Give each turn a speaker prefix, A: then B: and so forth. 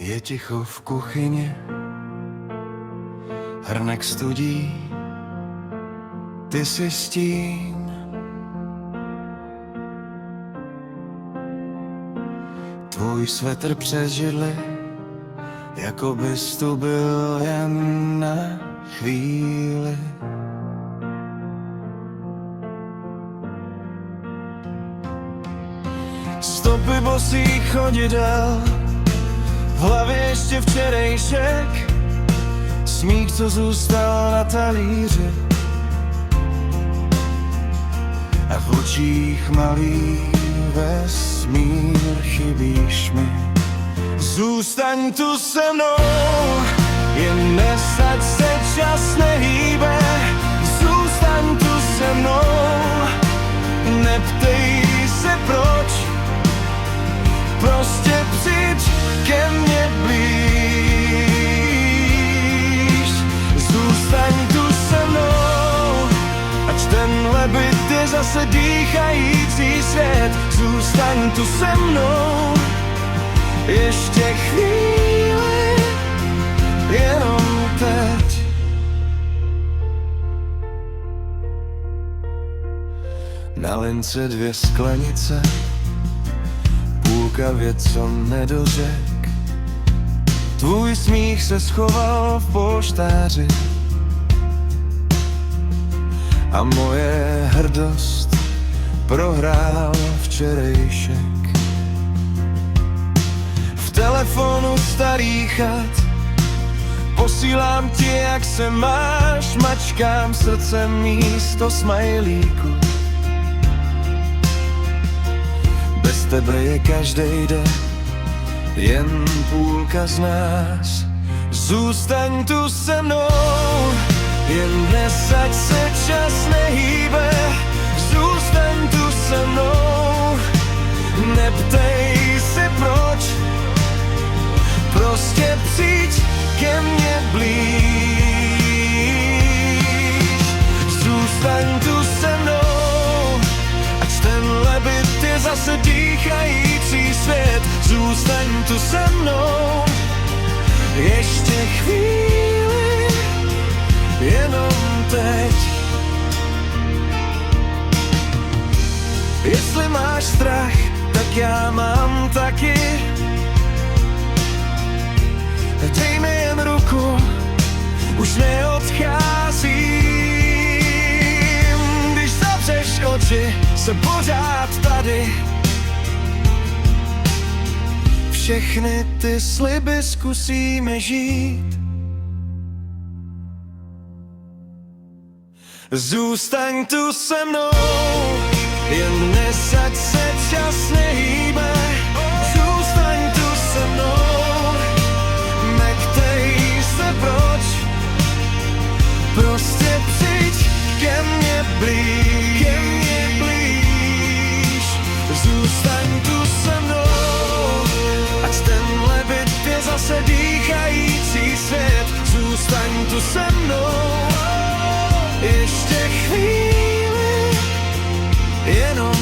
A: Je ticho v kuchyni, hrnek studí, ty jsi stín. Tvůj svetr přes židli, jako bys tu byl jen na chvíli. Stopy bosých chodidel, v hlavě ještě včerejšek, smích, co zůstal na talíři, a v očích malý vesmír, chybíš mi. Zůstaň tu se mnou, jen dnes, ať se čas nehýbe. Zůstaň tu se mnou, neptej se proč, prostě přijď ke mně blíž. Zůstaň tu se mnou, ať tenhle byt je zase dýchající svět. Zůstaň tu se mnou, ještě chvíli, jenom teď. Na lince 2 sklenice, půlka věc, co nedořek. Tvůj smích se schoval v polštáři a moje hrdost prohrál včerejšek. V telefonu starých chat posílám ti, jak se máš, mačkám srdcem místo smajlíku. Bez tebe je každej den jen půlka z nás. Zůstaň tu se mnou, jen dnes, ať se čas nehýbe. Zůstaň tu se mnou, neptej se proč, prostě přijď ke mně blíž. Zůstaň tu se mnou, ať tenhle byt je zase dýchající svět. Zůstaň tu se mnou, ještě chvíli, jenom teď. Jestli máš strach, tak já mám taky. Dej mi jen ruku, už neodcházím. Když zavřeš oči, jsem pořád tady. Všechny ty sliby zkusíme žít. Zůstaň tu se mnou, jen dnes, ať se čas nehýbe. Zůstaň tu se mnou, nektej se proč, prostě přijď ke mně blíž, ke mně blíž. Zůstaň tu se mnou, ať tenhle byt je zase dýchající svět. Zůstaň tu se mnou, ještě chvíli, jenom